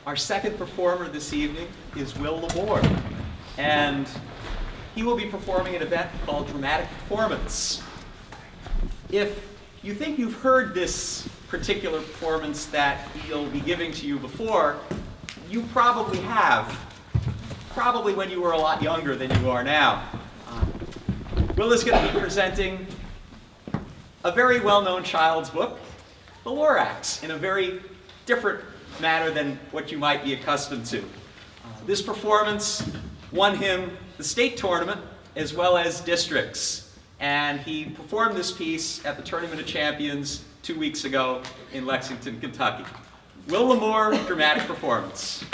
Our second performer this evening is Will LaMoure, and he will be performing an event called Dramatic Performance. If you think you've heard this particular performance that he'll be giving to you before, you probably have. Probably when you were a lot younger than you are now. Will is going to be presenting a very well-known child's book, the Lorax, in a very different manner than what you might be accustomed to. This performance won him the state tournament as well as districts, and he performed this piece at the Tournament of Champions 2 weeks ago in Lexington, Kentucky. Will LaMoure, Dramatic Performance.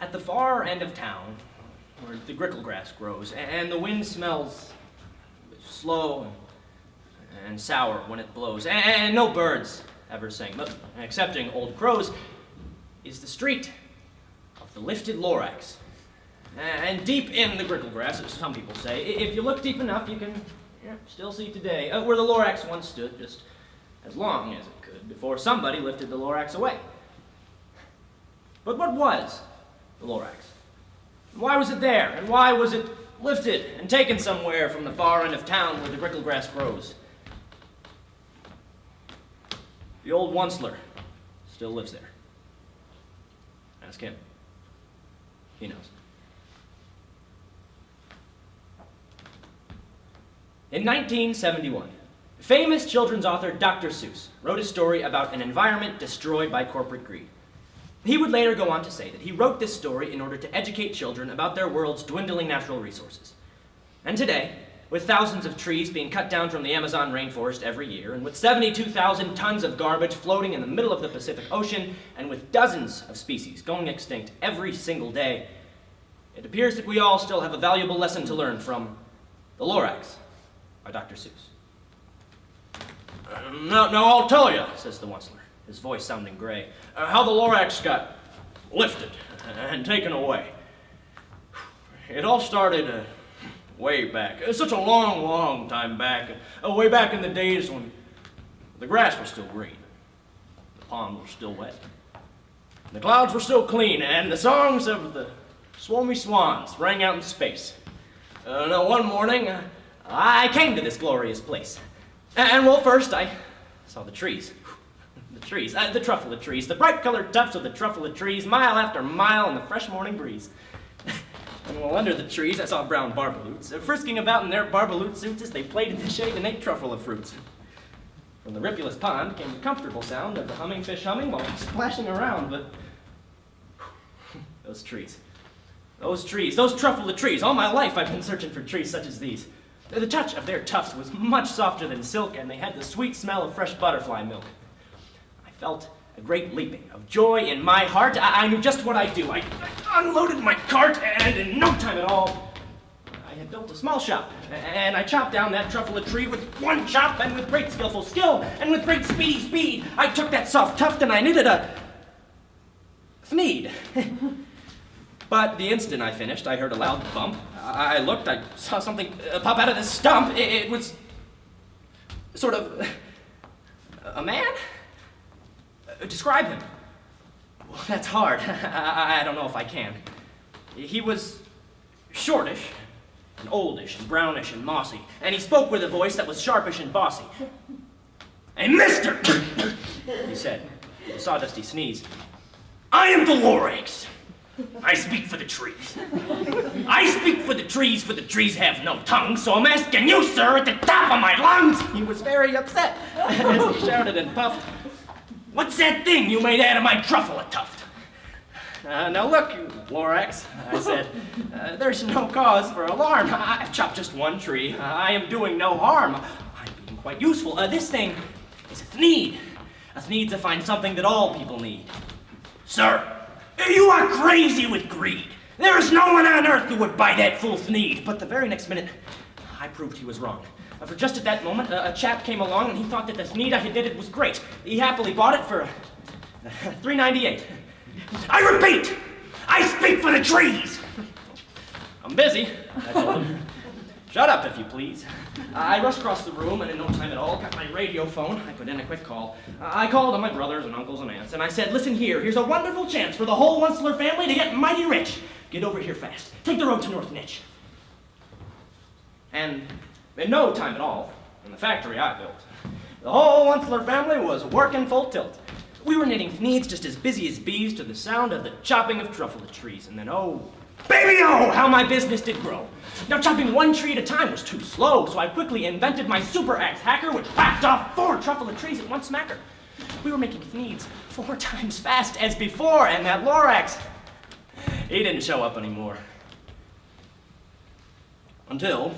At the far end of town, where the grickle grass grows, and the wind smells slow and sour when it blows, and no birds ever sing, but excepting old crows, is the street of the lifted Lorax. And deep in the grickle grass, as some people say, if you look deep enough, you can still see today where the Lorax once stood, just as long as it could, before somebody lifted the Lorax away. But what was the Lorax? Why was it there? And why was it lifted and taken somewhere from the far end of town where the grickle grass grows? The old Onceler still lives there. Ask him. He knows. In 1971, famous children's author Dr. Seuss wrote a story about an environment destroyed by corporate greed. He would later go on to say that he wrote this story in order to educate children about their world's dwindling natural resources. And today, with thousands of trees being cut down from the Amazon rainforest every year, and with 72,000 tons of garbage floating in the middle of the Pacific Ocean, and with dozens of species going extinct every single day, it appears that we all still have a valuable lesson to learn from the Lorax by Dr. Seuss. Now I'll tell you, says the Onceler, his voice sounding gray, how the Lorax got lifted and taken away. It all started way back, such a long, long time back, way back in the days when the grass was still green, the pond was still wet, the clouds were still clean, and the songs of the swomy swans rang out in space. Now one morning, I came to this glorious place, and well, first I saw the trees. The truffle of trees, the bright-colored tufts of the truffle of trees, mile after mile in the fresh morning breeze. And while under the trees, I saw brown barbaloots, frisking about in their barbaloot suits as they played in the shade and ate truffle of fruits. From the ripulous pond came the comfortable sound of the humming fish humming while splashing around, but those trees, those truffle of trees, all my life I've been searching for trees such as these. The touch of their tufts was much softer than silk, and they had the sweet smell of fresh butterfly milk. I felt a great leaping of joy in my heart. I knew just what I'd do. I unloaded my cart, and in no time at all, I had built a small shop, and I chopped down that truffle of tree with one chop, and with great skillful skill, and with great speedy speed, I took that soft tuft and I knitted a thneed. But the instant I finished, I heard a loud bump. I looked, I saw something pop out of the stump. It was sort of a man? Describe him. Well, that's hard. I don't know if I can. He was shortish, and oldish, and brownish, and mossy, and he spoke with a voice that was sharpish and bossy. "Hey, mister," he said, with a sawdusty sneeze, "I am the Lorax. I speak for the trees. I speak for the trees have no tongue, so I'm asking you, sir, at the top of my lungs." He was very upset as he shouted and puffed, "What's that thing you made out of my truffle a tuft?" "Now look, Lorax," I said, "there's no cause for alarm. I've chopped just one tree. I am doing no harm. I'm being quite useful. This thing is a thneed. A thneed to find something that all people need." "Sir, you are crazy with greed. There is no one on earth who would buy that full thneed." But the very next minute, I proved he was wrong. For just at that moment, a chap came along and he thought that the Thneed I had knitted was great. He happily bought it for $3.98. I repeat, I speak for the trees! I'm busy, I told him. Shut up, if you please. I rushed across the room, and in no time at all, got my radio phone. I put in a quick call. I called on my brothers and uncles and aunts, and I said, listen here, here's a wonderful chance for the whole Onceler family to get mighty rich. Get over here fast. Take the road to North Nitch. And in no time at all, in the factory I built, the whole Onceler family was working full tilt. We were knitting Thneeds just as busy as bees to the sound of the chopping of truffle trees, and then baby, how my business did grow. Now, chopping one tree at a time was too slow, so I quickly invented my super axe hacker, which whacked off 4 truffle trees at one smacker. We were making Thneeds 4 times fast as before, and that Lorax, he didn't show up anymore. Until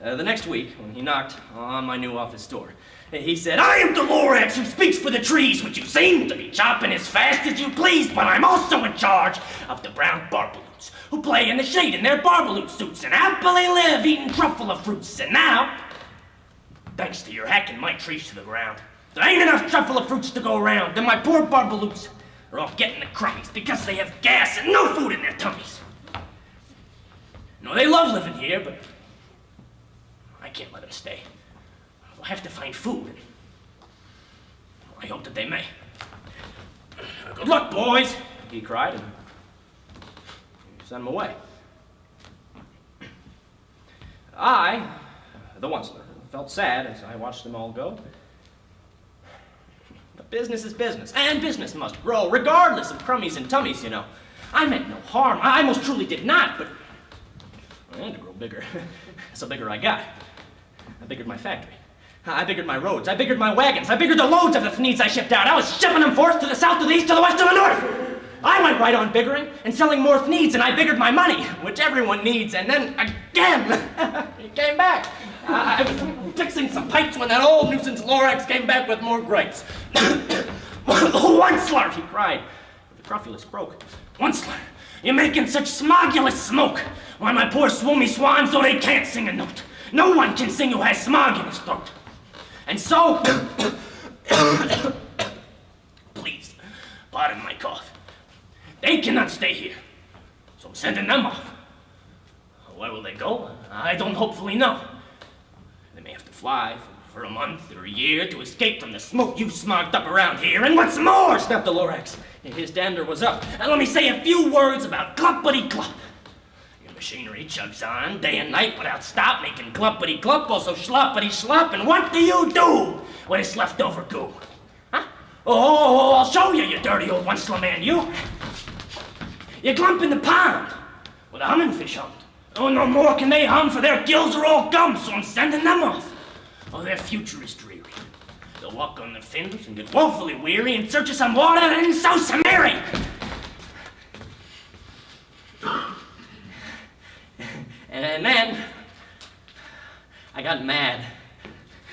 the next week, when he knocked on my new office door. He said, I am the Lorax who speaks for the trees, which you seem to be chopping as fast as you please, but I'm also in charge of the brown barbaloots, who play in the shade in their barbaloot suits and happily live eating truffle fruits. And now, thanks to your hacking my trees to the ground, there ain't enough truffle fruits to go around, and my poor barbaloots are all getting the crummies because they have gas and no food in their tummies. No, they love living here, but I can't let them stay. I'll have to find food, and I hope that they may. Good luck, boys, he cried, and sent them away. I, the Onceler, felt sad as I watched them all go. But business is business, and business must grow, regardless of crummies and tummies, you know. I meant no harm. I most truly did not, but I had to grow bigger. So bigger I got. I biggered my factory. I biggered my roads. I biggered my wagons. I biggered the loads of the Thneeds I shipped out. I was shipping them forth to the south, to the east, to the west, to the north. I went right on biggering and selling more Thneeds, and I biggered my money, which everyone needs. And then again, he came back. I was fixing some pipes when that old nuisance Lorax came back with more gripes. Onceler, he cried. The crofulus broke. Onceler, you're making such smogulous smoke. Why, my poor swoomy swans, though they can't sing a note. No one can sing who has smog in his throat. And so, please, pardon my cough. They cannot stay here, so I'm sending them off. Where will they go? I don't hopefully know. They may have to fly for a month or a year to escape from the smoke you've smogged up around here. And what's more, snapped the Lorax, his dander was up. And let me say a few words about clumpity-clump. Machinery chugs on day and night without stop, making clumpity-clump, also schloppity-schlop, and what do you do with this leftover goo? Huh? Oh, I'll show you, you dirty old Onceler man, you. You glump in the pond with a humming fish hummed. Oh, no more can they hum, for their gills are all gum, so I'm sending them off. Oh, their future is dreary. They'll walk on their fins and get woefully weary in search of some water and so some merry. And then, I got mad.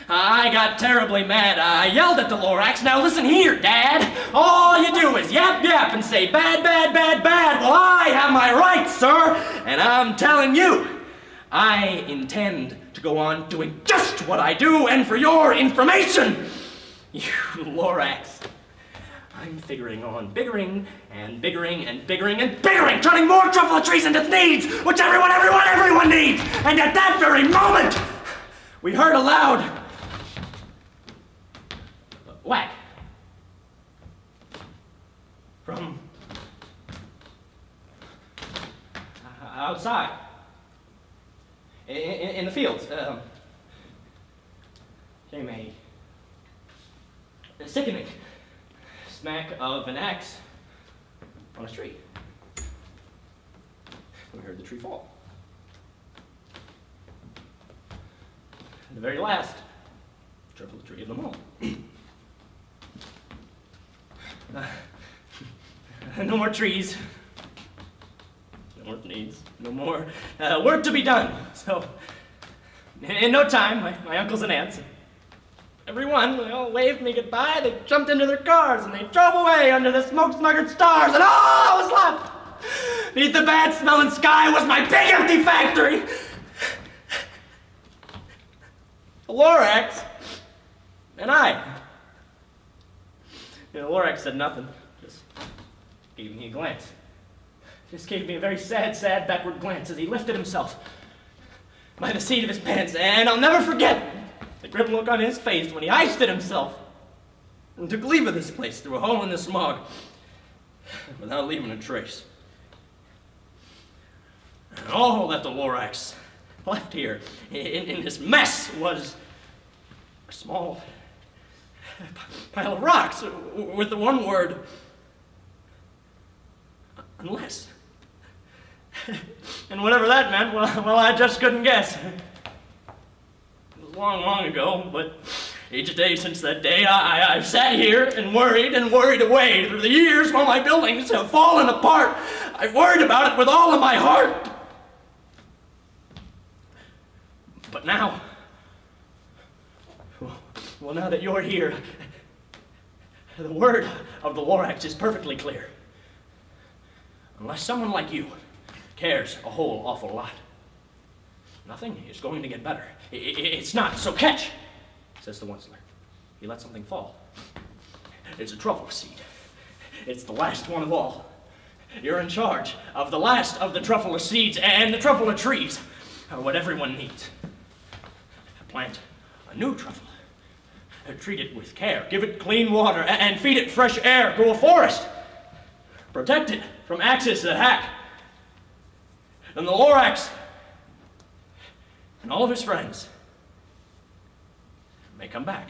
I got terribly mad. I yelled at the Lorax, now listen here, Dad. All you do is yap, yap, and say bad, bad, bad, bad. Well, I have my rights, sir, and I'm telling you, I intend to go on doing just what I do, and for your information, you Lorax, I'm figuring on biggering and biggering and biggering and biggering, turning more truffle trees into Thneeds, which everyone needs. And at that very moment, we heard a loud whack from outside in the fields. Came a sickening smack of an axe on a tree. We heard the tree fall. The very last truffle tree of them all. No more trees. No more Thneeds. No more work to be done. So, in no time, my uncles and aunts, everyone, they all waved me goodbye. They jumped into their cars and they drove away under the smoke-smuggered stars, and all that was left beneath the bad-smelling sky was my big empty factory. the Lorax, and I. The Lorax said nothing, just gave me a glance. Just gave me a very sad, sad backward glance as he lifted himself by the seat of his pants, and I'll never forget the grim look on his face when he hoisted himself and took leave of this place through a hole in the smog without leaving a trace. And all that the Lorax left here in this mess was a small pile of rocks with the one word, unless. And whatever that meant, well, I just couldn't guess. It was long, long ago, but each day since that day, I've sat here and worried away through the years while my buildings have fallen apart. I've worried about it with all of my heart. But now, well, now that you're here, the word of the Lorax is perfectly clear. Unless someone like you cares a whole awful lot, nothing is going to get better. It's not, so catch, says the Onceler. He let something fall. It's a truffle seed. It's the last one of all. You're in charge of the last of the truffle seeds, and the truffle trees are what everyone needs. Plant a new truffle. Treat it with care. Give it clean water and feed it fresh air. Grow a forest. Protect it from axes that hack. And the Lorax and all of his friends may come back.